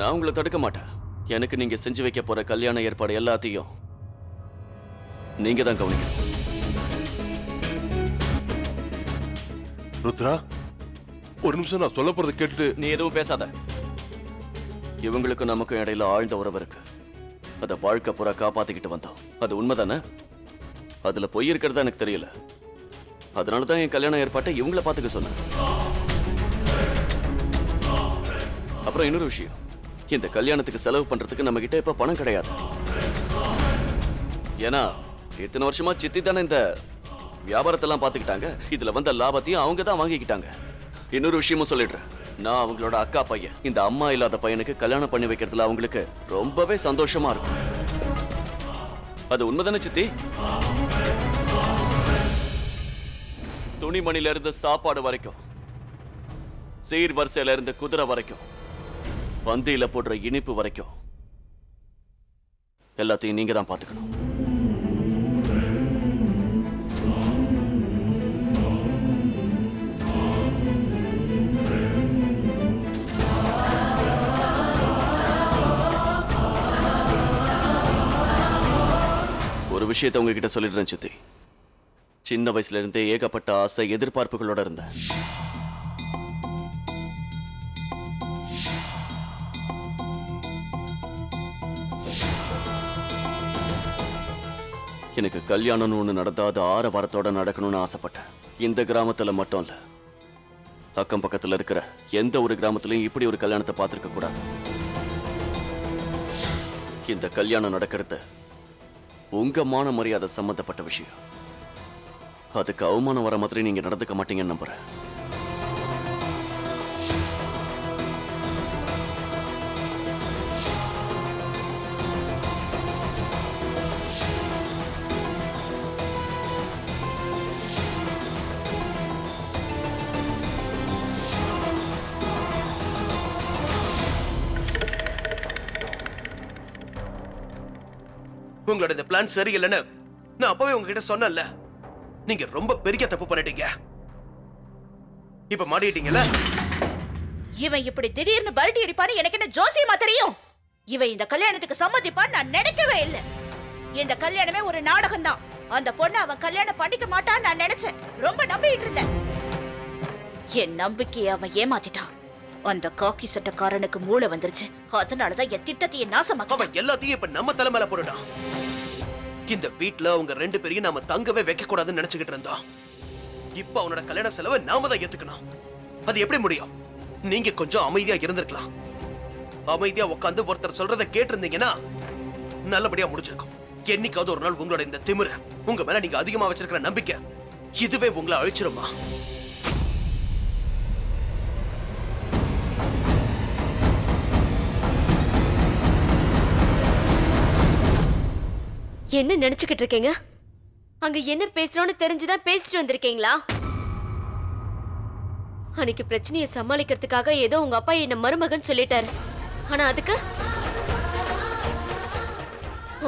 நான் உங்களை தடுக்க மாட்டேன். எனக்கு நீங்க செஞ்சு வைக்க போற கல்யாண ஏற்பாடு எல்லாத்தையும் நீங்க தான் கவனிக்கணும். ருத்ரா, ஒரு நிமிஷம் நான் சொல்ல போறதை கேட்டுட்டு. நீ எதுவும் பேசாத. இவங்களுக்கும் நமக்கும் இடையில ஆழ்ந்த உறவு இருக்கு. அத வாழ்க்கை பூரா காப்பாத்திக்கிட்டு வந்தோம். அது உண்மைதானே? அதுல பொய் இருக்கிறதா எனக்கு தெரியல. அதனாலதான் என் கல்யாண ஏற்பாட்டை இவங்கள பாத்துக்க சொன்னேன். அப்புறம் இன்னொரு விஷயம், இந்த கல்யாணத்துக்கு செலவு பண்றதுக்கு நம்ம கிட்ட இப்ப பணம் கிடையாது. ஏன்னா இத்தனை வருஷமா சித்தி தானே இந்த வியாபாரத்தெல்லாம் பாத்துக்கிட்டாங்க. இதுல வந்த லாபத்தையும் அவங்க தான் வாங்கிக்கிட்டாங்க. இன்னொரு விஷயமும் சொல்லிடுறேன், நான் அவங்களோட அக்கா பையன். இந்த அம்மா இல்லாத பையனுக்கு கல்யாணம் பண்ணி வைக்கிறதுல அவங்களுக்கு ரொம்பவே சந்தோஷமா இருக்கும். அது உண்மைதானே சித்தி? துணிமணில இருந்து சாப்பாடு வரைக்கும், சீர் வரிசையில இருந்து குதிரை வரைக்கும், பந்தியில போடுற இனிப்பு வரைக்கும் எல்லாத்தையும் நீங்க தான் பாத்துக்கணும். ஒரு விஷயத்தை உங்ககிட்ட சொல்லிடுறேன் சித்தி. சின்ன வயசுல இருந்தே ஏகப்பட்ட ஆசை எதிர்பார்ப்புகளோட இருந்தேன். எனக்கு கல்யாணம்னு ஒண்ணு நடந்தா அது 6 வாரத்தோட நடக்கணும்னு ஆசைப்பட்டேன். இந்த கிராமத்துல மட்டும் இல்ல, அக்கம் பக்கத்துல இருக்கிற எந்த ஒரு கிராமத்திலையும் இப்படி ஒரு கல்யாணத்தை பார்த்திருக்க கூடாது. இந்த கல்யாணம் நடக்கிறது உங்க மான மரியாதை சம்பந்தப்பட்ட விஷயம். அதுக்கு அவமானம் வர மாதிரி நீங்க நடந்துக்க மாட்டீங்கன்னு நம்புறேன். உங்களோட இந்த பிளான் சரியில்லைன்னு நான் அப்பவே உங்ககிட்ட சொன்னேன்ல. நீங்க ரொம்ப பெரிய தப்பு பண்ணிட்டீங்க. இப்ப மாட்டிட்டீங்கல்ல. இவன் இப்படி திடீர்னு பல்டி அடிப்பான்னு எனக்கு என்ன ஜோசியமா தெரியும்? இவன் இந்த கல்யாணத்துக்கு சம்மதிப்பான்னு நான் நினைக்கவே இல்லை. இந்த கல்யாணமே ஒரு நாடகம் தான். அந்த பொண்ணு அவன் கல்யாணம் பண்ணிக்க மாட்டான்னு நான் நினைச்சேன். ரொம்ப நம்பிட்டு இருந்தேன். என் நம்பிக்கையை அவன் ஏமாத்திட்டான். அந்த காக்கி சட்டக்காரனுக்கு மூளை வந்துருச்சு. அதனாலதான் என் திட்டத்தையே நாசமாக்க. அவன் எல்லாத்தையும் இப்ப நம்ம தலைமையில போடுறான். இந்த வீட்டுல அவங்க 2 பேரையும் நாம தங்கவே வைக்க கூடாதுன்னு நினைச்சுக்கிட்டு இருந்தோம். இப்ப அவனோட கல்யாண செலவை நாம தான் ஏத்துக்கணும். அது எப்படி முடியும்? நீங்க கொஞ்சம் அமைதியா இருந்திருக்கலாம். அமைதியா உட்காந்து ஒருத்தர் சொல்றதை கேட்டிருந்தீங்கன்னா நல்லபடியா முடிச்சிருக்கும். என்னைக்காவது ஒரு நாள் உங்களோட இந்த திமிரு, உங்க மேல நீங்க அதிகமா வச்சிருக்கிற நம்பிக்கை, இதுவே உங்களை அழிச்சிருமா? என்ன நினைச்சுக்கிட்டு இருக்கீங்க? அங்க என்ன பேசுறோம்னு தெரிஞ்சுதான் பேசிட்டு வந்திருக்கீங்களா? அன்னைக்கு பிரச்சனையை சமாளிக்கிறதுக்காக ஏதோ உங்க அப்பா என்ன மருமகன் சொல்லிட்டாரு. ஆனா அதுக்கு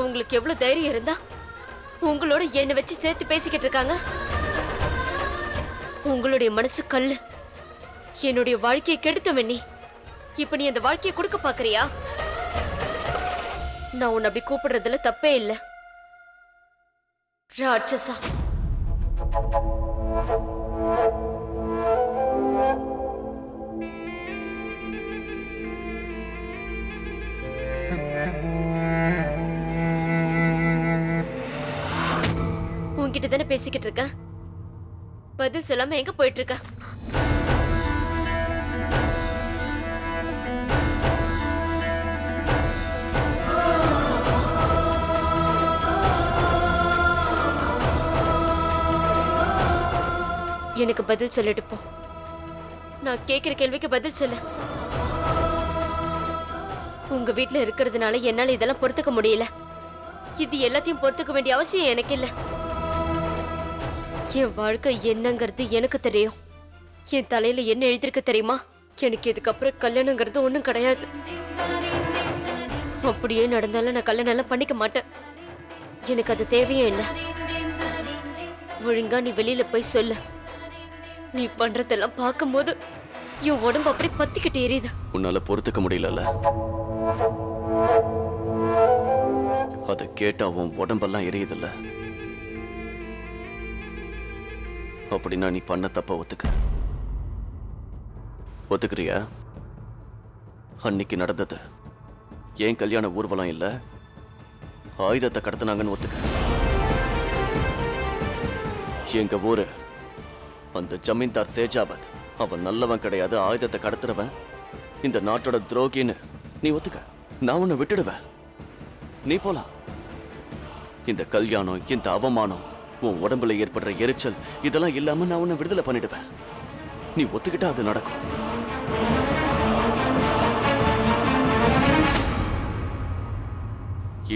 உங்களுக்கு எவ்வளவு தைரியம் இருந்தா உங்களோட என்ன வச்சு சேர்த்து பேசிக்கிட்டு இருக்காங்க? உங்களுடைய மனசு கல்லு. என்னுடைய வாழ்க்கையை கெடுத்தவன் நீ. இப்ப நீ அந்த வாழ்க்கையை கொடுக்க பாக்குறியா? நான் உன்னை அப்படி கூப்பிடுறதுல தப்பே இல்லை. ராட்சசா. உன்கிட்ட தானே பேசிக்கிட்டு இருக்க. பதில் சொல்லாம எங்க போயிட்டு இருக்க? எனக்கு பதில் சொல்லிட்டு போ. நான் கேக்குற கேள்விக்கு பதில் சொல்லு. உங்க வீட்டுல இருக்கிறதுனால என்னால இதெல்லாம் பொறுத்துக்க முடியல. இது எல்லாத்தையும் பொறுத்துக்க வேண்டிய அவசியம் எனக்கு இல்ல. என் வாழ்க்கை என்னங்கிறது எனக்கு தெரியும். என் தலையில என்ன எழுதிருக்கு தெரியுமா? எனக்கு இதுக்கப்புறம் கல்யாணங்கிறது ஒண்ணும் கிடையாது. அப்படியே நடந்தாலும் நான் கல்யாணம் எல்லாம் பண்ணிக்க மாட்டேன். எனக்கு அது தேவையே இல்லை. ஒழுங்கா நீ வெளியில போய் சொல்லு. நீ பண்றதெல்லாம் பார்க்கும்போது என் உடம்பு அப்படி பத்திக்கிட்டு எரியுது. உன்னால பொறுத்துக்க முடியல. அதை கேட்டா உன் உடம்பெல்லாம் எரியுதில்ல? அப்படின்னா நீ பண்ண தப்ப ஒத்துக்கிறியா? அன்னைக்கு நடந்தது ஏன் கல்யாண ஊர்வலம் இல்ல, ஆயுதத்தை கடத்தினாங்கன்னு ஒத்துக்க. எங்க ஊரு அந்த ஜமீன்தார் தேஜாபத் அவன் நல்லவன் கிடையாது, ஆயுதத்தை கடத்துறவன், இந்த நாட்டோட துரோகின்னு நீ ஒத்துக்க. நான் உன்னை விட்டுடுவேன், நீ போலாம். இந்த கல்யாணம், இந்த அவமானம், உன் உடம்புல ஏற்படுற எரிச்சல், இதெல்லாம் இல்லாம நான் உன்னை விடுதலை பண்ணிடுவேன். நீ ஒத்துக்கிட்டா அது நடக்கும்.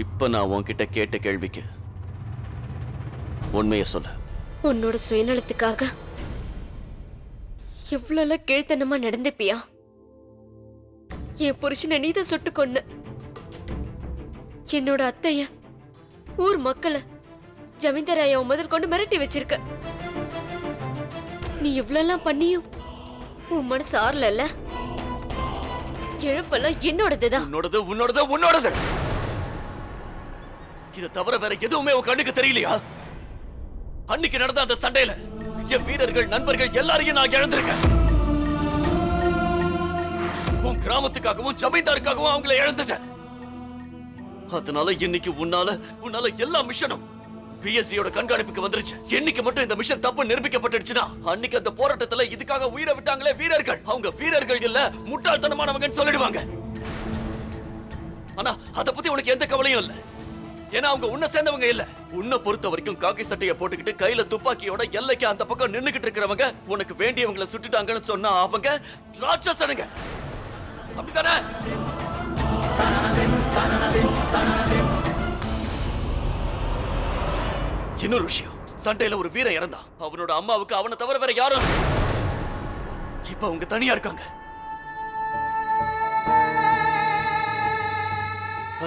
இப்ப நான் உன்கிட்ட கேட்ட கேள்விக்கு உண்மையை சொல்ல. உன்னோட சுயநலத்துக்காக எவ்வளவு கீழ்த்தனமா நடந்துப்பியா? என் புருஷனை நீதான் சுட்டு கொன்ன. என்னோட அத்தைய, ஊர் மக்களை, ஜமீன்தார் ஐயாவை முதல் கொண்டு மிரட்டி வச்சிருக்க. நீ இவ்வளவு பண்ணியும் உன் மனசு ஆறல. இழப்பெல்லாம் என்னோடதுதான். உன்னோடது. இதை தவிர வேற எதுவுமே உன் கண்ணுக்கு தெரியலையா? அன்னைக்கு நடந்த அந்த சண்டையில என் வீரர்கள், நண்பர்கள் எல்லாரையும் நான் இழந்திருக்கேன். உன் கிராமத்துக்காகவும் ஜமீன்தாருக்காகவும் அவங்களை இழந்துட்டேன். அதனால இன்னைக்கு உன்னால எல்லா மிஷனும் பிஎஸ்டியோட கண்காணிப்புக்கு வந்துருச்சு. என்னைக்கு மட்டும் இந்த மிஷன் தப்பு நிரூபிக்கப்பட்டுடுச்சுன்னா, அன்னைக்கு அந்த போராட்டத்துல இதுக்காக உயிரை விட்டாங்களே வீரர்கள், அவங்க வீரர்கள் இல்ல, முட்டாள்தனமானவங்கன்னு சொல்லிடுவாங்க. ஆனா அத பத்தி உனக்கு எந்த கவலையும் இல்ல. ஏன்னா அவங்க உன்னை சேர்ந்தவங்க இல்ல. உன்னை பொறுத்த வரைக்கும் காக்கி சட்டையை போட்டுக்கிட்டு கையில துப்பாக்கியோட எல்லைக்கு அந்த பக்கம் நின்னுகிட்டு இருக்கிறவங்க உனக்கு வேண்டியவங்களை சுட்டுட்டாங்கன்னு சொன்னா அவங்க ராட்சசனுங்க. அப்படித்தானே? இன்னொரு விஷயம், சண்டையில ஒரு வீரன் இறந்தான். அவனோட அம்மாவுக்கு அவனை தவிர வேற யாரும். இப்ப அவங்க தனியா இருக்காங்க.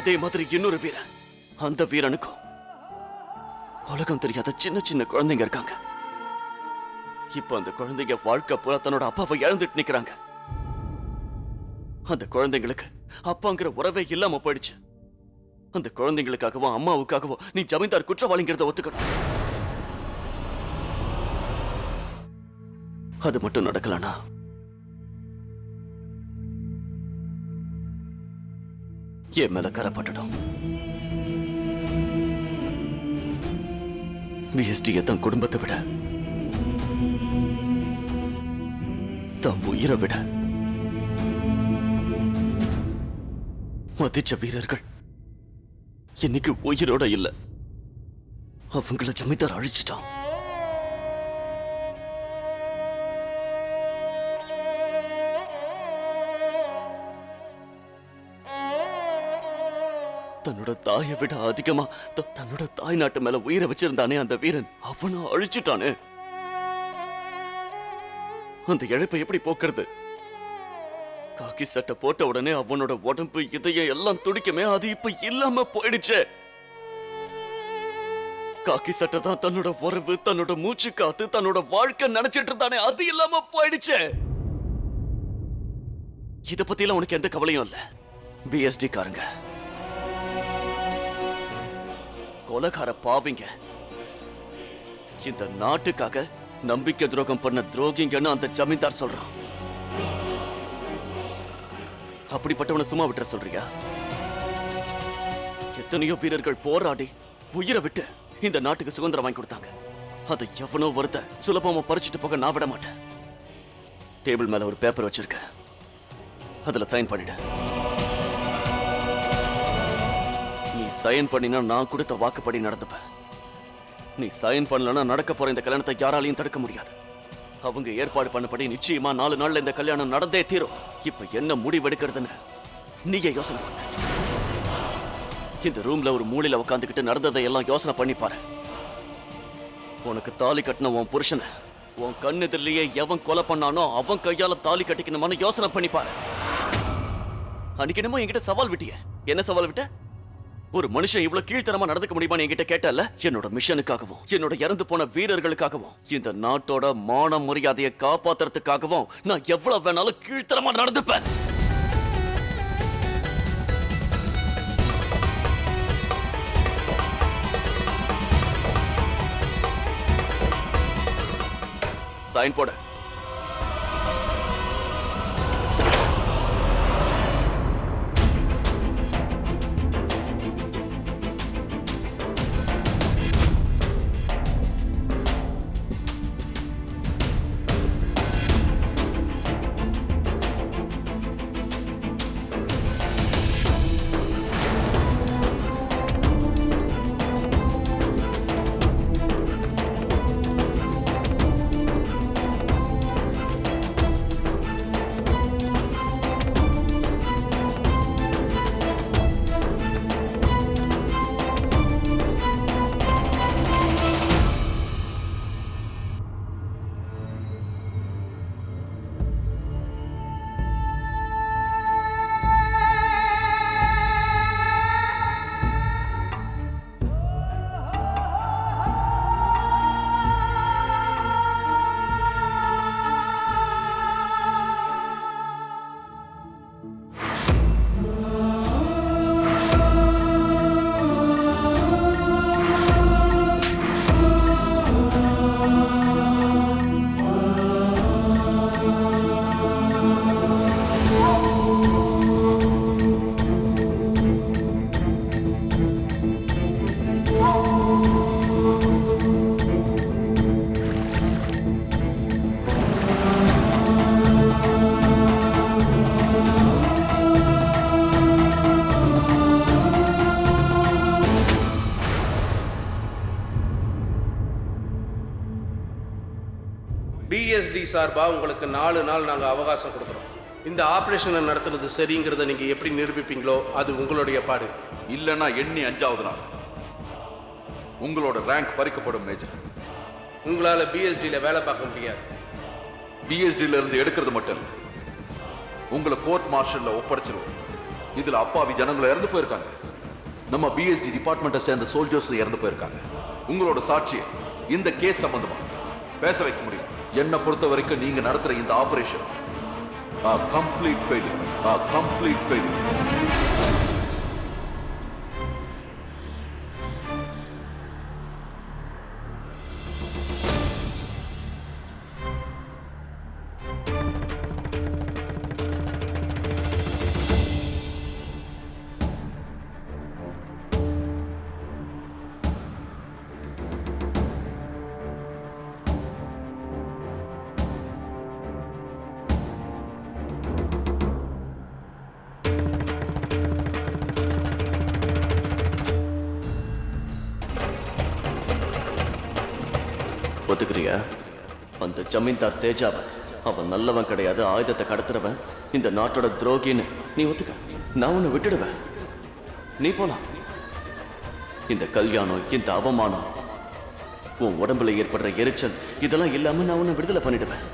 அதே மாதிரி இன்னொரு வீரன், அந்த வீரனுக்கும் உலகம் தெரியாத சின்ன சின்ன குழந்தைங்க இருக்காங்க. இப்ப அந்த குழந்தைங்க வாழ்க்கை பூரா தன்னோட அப்பாவை இழந்துட்டு நிக்கிறாங்க. அந்த குழந்தைங்களுக்கு அப்பாங்கிற உறவே இல்லாம போயிடுச்சு. அந்த குழந்தைங்களுக்காகவும் அம்மாவுக்காகவும் நீ ஜமீன்தார் குற்றவாளிங்கிறத ஒத்துக்கணும். அது மட்டும் நடக்கலனா என் மேல கரப்பட்டுடும். பிஎஸ்டியை தன் குடும்பத்தை விட, தன் உயிரை விட மதிச்ச வீரர்கள் இன்னைக்கு உயிரோட இல்ல. அவங்கள ஜமீன்தார் அழிச்சிட்டான். தன்னோட தாயை விட அதிகமா தன்னோட தாய் நாட்டு மேல உயிரை வச்சிருந்தானே அந்த வீரன், அவனை அழிச்சிட்டானே. அந்த இழப்பை எப்படி போக்குறது? காக்கி சட்டை போட்ட உடனே அவனோட உடம்பு, இதயம் எல்லாம் துடிக்குமே, அது இப்ப இல்லாம போயிடுச்சு. காக்கி சட்டை தான் தன்னோட உறவு, தன்னோட மூச்சு காத்து, தன்னோட வாழ்க்கை நினைச்சிட்டு இருந்தானே, அது இல்லாம போயிடுச்சு. இத பத்தி எல்லாம் உனக்கு எந்த கவலையும் இல்ல. பிஎஸ்டி காரங்க கொலைகார பாவிங்க. இந்த நாட்டுக்காக நம்பிக்கை துரோகம் பண்ண துரோகிங்கன்னு அந்த ஜமீன்தார் சொல்றான். அப்படிப்பட்டவனை சும்மா விட்டுற சொல்றியா? எத்தனையோ வீரர்கள் போராடி உயிரை விட்டு இந்த நாட்டுக்கு சுதந்திரம் வாங்கி கொடுத்தாங்க. அதை எவனோ ஒருத்த சுலபமா பறிச்சுட்டு போக நான் விட மாட்டேன். டேபிள் மேல ஒரு பேப்பர் வச்சிருக்க, அதுல சைன் பண்ணிடு. நீ சைன் பண்ணினா நான் கொடுத்த வாக்குப்படி நடந்துப்பேன். நீ சைன் பண்ணலன்னா நடக்க போற இந்த கல்யாணத்தை யாராலையும் தடுக்க முடியாது. அவங்க ஏற்பாடு பண்ணபடி நிச்சயமா 4 நாள்ல இந்த கல்யாணம் நடந்தே தீரும். இப்ப என்ன முடிவெடுக்கிறதுன்னு நீயே யோசனை பண்ண. இந்த ரூம்ல ஒரு மூலையில உட்காந்துக்கிட்டு நடந்ததை எல்லாம் யோசனை பண்ணி பாரு. உனக்கு தாலி கட்டின உன் புருஷனை உன் கண்ணெதிரிலேயே எவன் கொலை பண்ணானோ அவன் கையால தாலி கட்டிக்கணுமான்னு யோசனை பண்ணி பாரு. அன்னைக்கு என்னமோ என்கிட்ட சவால் விட்டிய. என்ன சவால் விட்ட? ஒரு மனுஷன் இவ்வளவு கீழ்த்தரமா நடந்துக்க முடியுமான்னு என்கிட்ட கேட்டல. என்னோட மிஷனுக்காகவும் என்னோட இறந்து போன வீரர்களுக்காகவும் இந்த நாட்டோட மான மரியாதையை காப்பாத்துறதுக்காகவும் நான் எவ்வளவு வேணாலும் கீழ்த்தரமா நடந்துப்பேன். சைன் போட. பிஎஸ்டி சார்பா உங்களுக்கு 4 நாள் நாங்கள் அவகாசம் கொடுக்குறோம். இந்த ஆபரேஷனை நடத்துறது சரிங்கிறத நீங்க எப்படி நிரூபிப்பீங்களோ அது உங்களுடைய பாடு. இல்லைன்னா எண்ணி 5வது நாள் உங்களோட ரேங்க் பறிக்கப்படும் மேஜர். உங்களால பிஎஸ்டியில் வேலை பார்க்க முடியாது. பிஎஸ்டியில இருந்து எடுக்கிறது மட்டும் இல்லை, உங்களை கோர்ட் மார்ஷல்ல ஒப்படைச்சிருவோம். இதுல அப்பாவி ஜனங்களை இறந்து போயிருக்காங்க. நம்ம பிஎஸ்டி டிபார்ட்மெண்ட்டை சேர்ந்த சோல்ஜர்ஸ் இறந்து போயிருக்காங்க. உங்களோட சாட்சியை இந்த கேஸ் சம்பந்தமா பேச வைக்க முடியும். என்னை பொறுத்த வரைக்கும் நீங்க நடத்துற இந்த operation complete failure. Complete failure. ஒத்துக்கிறியா? அந்த ஜமீன்தார் தேஜாவத் அவன் நல்லவன் கிடையாது, ஆயுதத்தை கடத்துறவன், இந்த நாட்டோட துரோகின்னு நீ ஒத்துக்க. நான் உன்னை விட்டுடுவேன், நீ போலாம். இந்த கல்யாணம், இந்த அவமானம், உன் உடம்புல ஏற்படுற எரிச்சல், இதெல்லாம் இல்லாம நான் உன்னை விடுதலை பண்ணிடுவேன்.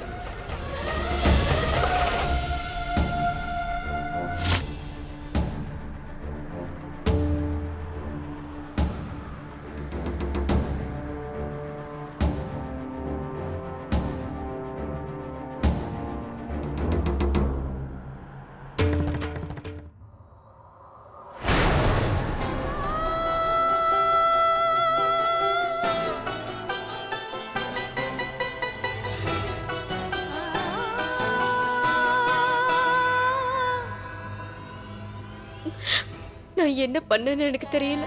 நான் என்ன பண்ணேன்னு எனக்கு தெரியல.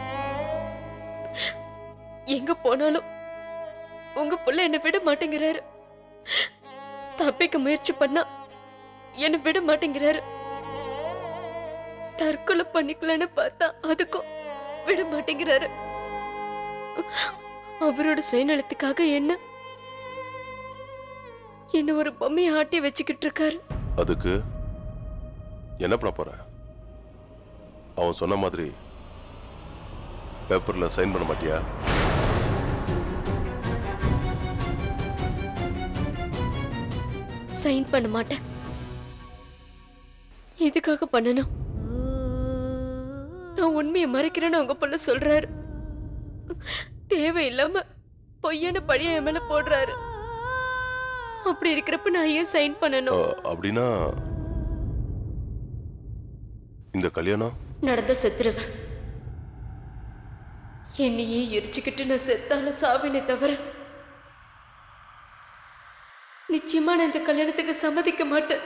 எங்க போனாலும் உங்க புள்ள என்ன விட மாட்டேங்கிறாரு. தப்பிக்க முயற்சி பண்ணா என்ன விட மாட்டேங்கிறாரு. தற்கொலை பண்ணிக்கலன்னு பார்த்தா அதுக்கும் விட மாட்டேங்கிறாரு. அவரோட சுயநலத்துக்காக என்ன ஒரு பொம்மையை ஆட்டி வச்சுக்கிட்டு இருக்காரு. அதுக்கு என்ன பண்ண போற? அவன் சொன்ன மாதிரி பேப்பர்ல சைன் பண்ண மாட்டியா? சைன் பண்ண மாட்டேன். எதுக்காக பண்ணணும்? நான் உண்மையை மறைக்கிறேன்னு உங்க பொண்ணு சொல்றாரு. தேவையில்லாம பொய்யான பழிய என் மேல போடுறாரு. அப்படி இருக்கிறப்ப நான் ஏன் சைன் பண்ணணும்? அப்படின்னா இந்த கல்யாணம் நடந்த செத்துருவேன். என்னையே எரிச்சுக்கிட்டு நான் செத்தாலும் சாவினை தவிர நிச்சயமா நான் இந்த கல்யாணத்துக்கு சம்மதிக்க மாட்டேன்.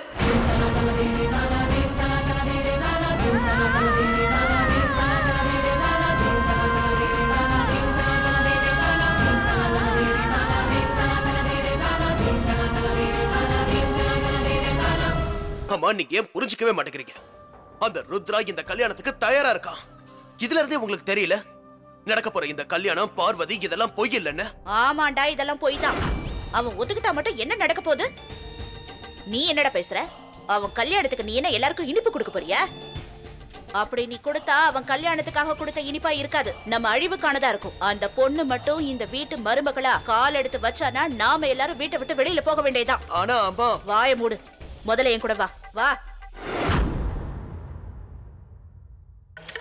அம்மா, நீங்க ஏன் புரிஞ்சுக்கவே மாட்டேங்கிறீங்க? அந்த ருத்ரா இந்த கல்யாணத்துக்கு தயாரா இருக்கான். இதுல இருந்தே உங்களுக்கு தெரியல நடக்க போற இந்த கல்யாணம் பார்வதி இதெல்லாம் பொய் இல்லைன்னு? ஆமாண்டா, இதெல்லாம் பொய் தான். அவன் ஒத்துக்கிட்டா மட்டும் என்ன நடக்க போகுது? நீ என்னடா பேசுற? அவன் கல்யாணத்துக்கு நீ என்ன எல்லாருக்கும் இனிப்பு கொடுக்க போறியா? அப்படி நீ கொடுத்தா அவன் கல்யாணத்துக்காக கொடுத்த இனிப்பா இருக்காது, நம்ம அழிவுக்கானதா இருக்கும். அந்த பொண்ணு மட்டும் இந்த வீட்டு மருமகளா கால் எடுத்து வச்சானா நாம எல்லாரும் வீட்டை விட்டு வெளியில போக வேண்டியதுதான். ஆனா அம்மா, வாய மூடு. முதல்ல என் கூட வா. வா,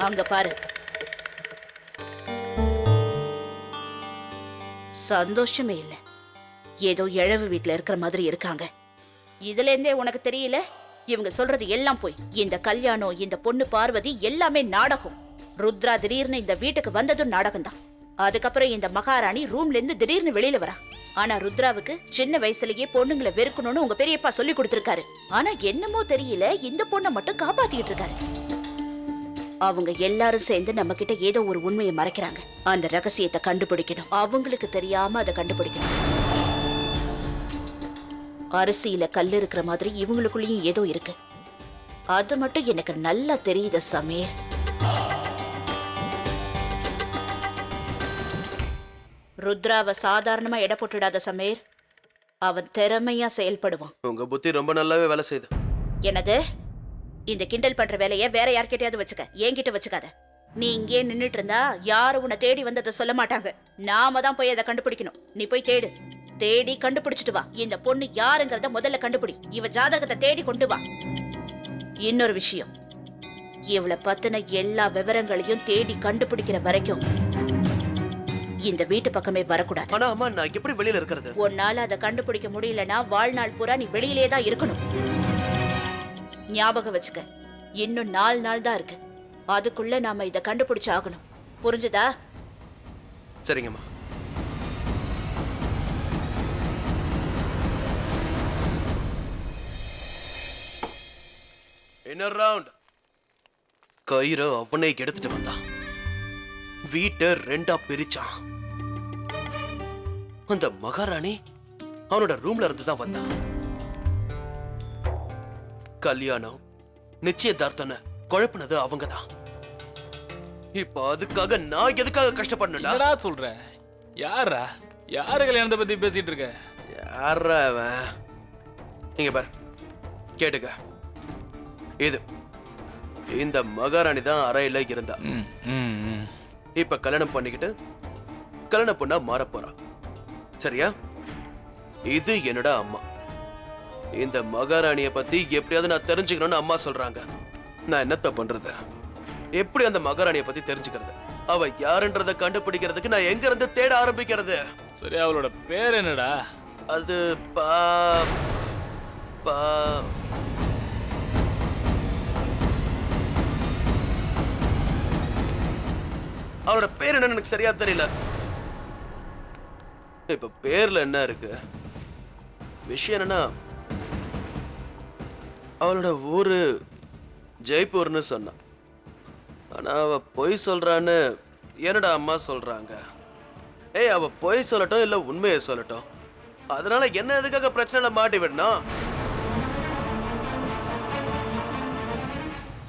அங்க பாரு. சந்தோஷமே இல்ல, ஏதோ இழவு வீட்டுல இருக்கிற மாதிரி இருக்காங்க. இதுல இருந்தே உனக்கு தெரியல இவங்க சொல்றது எல்லாம் போய். இந்த கல்யாணம், இந்த பொண்ணு பார்வதி எல்லாமே நாடகம். ருத்ரா திடீர்னு இந்த வீட்டுக்கு வந்ததும் நாடகம் தான். அதுக்கப்புறம் இந்த மகாராணி ரூம்ல இருந்து திடீர்னு வெளியில வரா. ஆனா ருத்ராவுக்கு சின்ன வயசுலயே பொண்ணுங்களை வெறுக்கணும்னு உங்க பெரியப்பா சொல்லி கொடுத்திருக்காரு. ஆனா என்னமோ தெரியல, இந்த பொண்ணை மட்டும் காப்பாத்திட்டு இருக்காரு. அவங்க எல்லாரும் சேர்ந்து நம்ம கிட்ட ஏதோ ஒரு உண்மையை மறைக்கிறாங்க. அந்த ரகசியத்தை கண்டுபிடிக்கணும். அவங்களுக்கு தெரியாம அதை கண்டுபிடிக்கணும். அரிசியில கல் இருக்கிற மாதிரி இவங்களுக்குள்ளயும் ஏதோ இருக்கு. அது மட்டும் எனக்கு நல்லா தெரியுது சமீர். ருத்ராவை சாதாரணமா எடை போட்டுடாத சமீர். அவன் திறமையா செயல்படுவான். உங்க புத்தி ரொம்ப நல்லாவே வேலை செய்யுது. என்னது? இந்த கிண்டல் பண்ற வேலைய வேற யார்கிட்டயாவது வச்சுக்க, என்கிட்ட வச்சுக்காத. நீ இங்கே நின்னுட்டு இருந்தா யாரும் உன்னை தேடி வந்ததை சொல்ல மாட்டாங்க. நாம தான் போய் அதை கண்டுபிடிக்கணும். நீ போய் தேடு, தேடி கண்டுபிடிச்சிட்டு வா. இந்த பொண்ணு யாருங்கிறத முதல்ல கண்டுபிடி. இவ ஜாதகத்தை தேடி கொண்டு வா. இன்னொரு விஷயம், இவளை பத்தின எல்லா விவரங்களையும் தேடி கண்டுபிடிக்கிற வரைக்கும் இந்த வீட்டு பக்கமே வரக்கூடாது. ஆனா அம்மா, நான் எப்படி வெளியில இருக்கிறது? உன்னால அதை கண்டுபிடிக்க முடியலன்னா வாழ்நாள் பூரா நீ வெளியிலே தான் இருக்கணும். ஞாபகம் வச்சுக்க, இன்னும் 4 நாள் தான் இருக்கு. அதுக்குள்ள நாம இதை கண்டுபிடிச்சு ஆகணும். புரிஞ்சுதா? சரிங்கம்மா. இன்னொரு ரவுண்ட். கயிறை அவனே எடுத்துட்டு வந்தான். வீட்டை 2ஆ பிரிச்சான். அந்த மகாராணி அவனோட ரூம்ல இருந்து தான் வந்தான். கல்யாணம், நிச்சயதார்த்தம்னு குழப்பினது அவங்கதான். இப்ப அதுக்காக நான் எதுக்காக கஷ்டப்படணும்டா? என்னடா சொல்ற? யாரா? யாரு கல்யாணத்தை பத்தி பேசிட்டு இருக்க? யாரா அவன்? நீங்க பாரு, கேட்டுக்க. இந்த மகாராணி தான் அறையில இருந்தா. இப்ப கல்யாணம் பண்ணிக்கிட்டு கல்யாண பொண்ணா மாற போறா. சரியா? இது என்னோட அம்மா. இந்த மகாராணிய பத்தி எப்படியாவது நான் தெரிஞ்சுக்கணும்னு அம்மா சொல்றாங்க. நான் என்னத்த பண்றது? எப்படி அந்த மகாராணிய பத்தி தெரிஞ்சுக்கிறது? அவ யாருன்றத கண்டுபிடிக்கிறதுக்கு நான் எங்க இருந்து தேட ஆரம்பிக்கிறது? சரி, அவளோட பேர் என்னடா? அது அவளோட பேர் என்னன்னு எனக்கு சரியா தெரியல. இப்ப பேர்ல என்ன இருக்கு? விஷயம் என்னன்னா, அவளோட ஊரு ஜெய்ப்பூர்னு சொன்னா. ஆனா அவ பொய் சொல்றான்னு என்னோட அம்மா சொல்றாங்க. ஏய், அவ பொய் சொல்லட்டும் இல்ல உண்மையை சொல்லட்டும், அதனால என்ன எதுக்காக பிரச்சனைல மாட்டி விடணும்?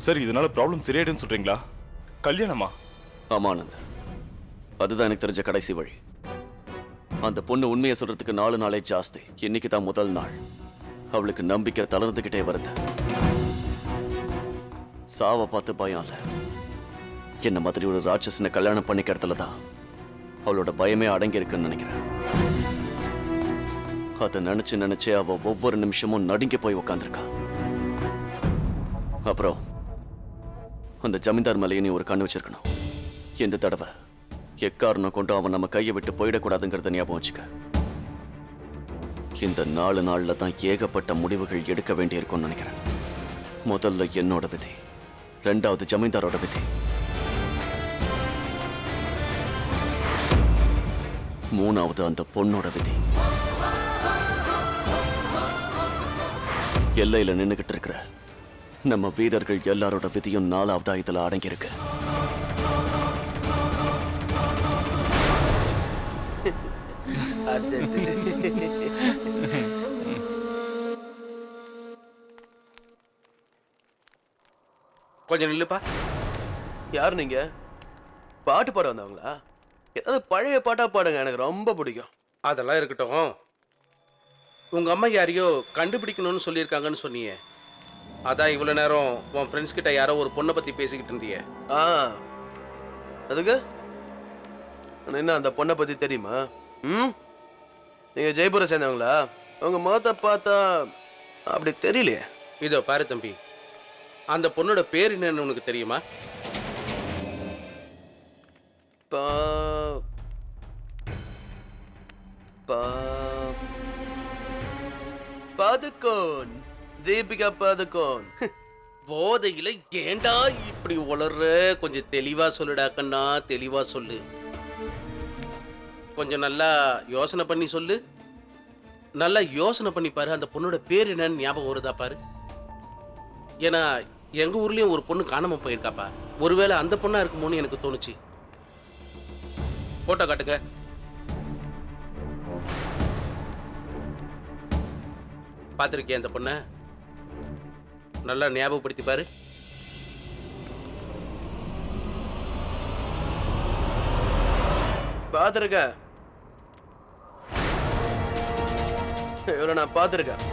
சார், இதனால ப்ராப்ளம் சரியாயிடுன்னு சொல்றீங்களா? கல்யாணமா? ஆமானந்த், அதுதான் எனக்கு தெரிஞ்ச கடைசி வழி. அந்த பொண்ணு உண்மையை சொல்றதுக்கு 4 நாளே ஜாஸ்தி. இன்னைக்கு தான் முதல் நாள். அவளுக்கு நம்பிக்கை தளர்ந்துகிட்டே வருது. சாவை பார்த்து பயம் இல்ல, என்ன மாதிரி ஒரு ராட்சசனை கல்யாணம் பண்ணிக்கிறதுல தான் அவளோட பயமே அடங்கி இருக்குன்னு நினைக்கிறேன். அதை நினைச்சு அவ ஒவ்வொரு நிமிஷமும் நடுங்கி போய் உக்காந்துருக்கா. அப்புறம் அந்த ஜமீன்தார் மேலேயே நீ ஒரு கண்ணு வச்சிருக்கணும். இந்த தடவை எக்காரணம் கொண்டு அவன் நம்ம கையை விட்டு போயிடக்கூடாதுங்கிறத ஞாபகம் வச்சுக்க. இந்த 4 நாள்ல தான் ஏகப்பட்ட முடிவுகள் எடுக்க வேண்டியிருக்கும்னு நினைக்கிறேன். முதல்ல என்னோட விதி, 2வது ஜமீன்தாரோட விதி, 3வது அந்த பொண்ணோட விதி. எல்லையில நின்னுகிட்டு இருக்கிற நம்ம வீரர்கள் எல்லாரோட விதியும் 4வது இதுல அடங்கியிருக்கு. கொஞ்சம் நில்லுப்பா. யார் நீங்க? பாட்டு பாட வந்தவங்களா? ஏதாவது பழைய பாட்டா பாடுங்க, எனக்கு ரொம்ப பிடிக்கும். அதெல்லாம் இருக்கட்டும். உங்க அம்மா யாரையோ கண்டுபிடிக்கணும்னு சொல்லியிருக்காங்கன்னு சொன்னியே, அதான் இவ்வளவு நேரம் உன் ஃப்ரெண்ட்ஸ் கிட்ட யாரோ ஒரு பொண்ணை பத்தி பேசிக்கிட்டு இருந்தியே. ஆ, அதுக்கு என்ன அந்த பொண்ணை பத்தி தெரியுமா? ம், நீங்க ஜெய்ப்பூரை சேர்ந்தவங்களா? உங்க முகத்தை பார்த்தா அப்படி தெரியலையே. இதோ பாரு தம்பி, அந்த பொண்ணோட பேர் என்னன்னு உனக்கு தெரியுமா? பா பா பாதுகோன், தீபிகா பாதுகோன். போதையில ஏண்டா இப்படி உளர்ற? கொஞ்சம் தெளிவா சொல்லுடா கண்ணா, தெளிவா சொல்லு. கொஞ்சம் நல்லா யோசனை பண்ணி சொல்லு. நல்லா யோசனை பண்ணி பாரு, அந்த பொண்ணோட பேர் என்னன்னு ஞாபகம் வருதா பாரு. ஏன்னா எங்க ஊர்லயும் ஒரு பொண்ணு காணாம போயிருக்காப்பா. ஒருவேளை அந்த பொண்ணா இருக்குமோன்னு எனக்கு தோணுச்சு. போட்டோ காட்டுங்க. பார்த்திருக்கேன் அந்த பொண்ணை, நல்லா ஞாபகப்படுத்தி பாரு. பாத்திருக்க, இவளை நான் பாத்திருக்கேன்.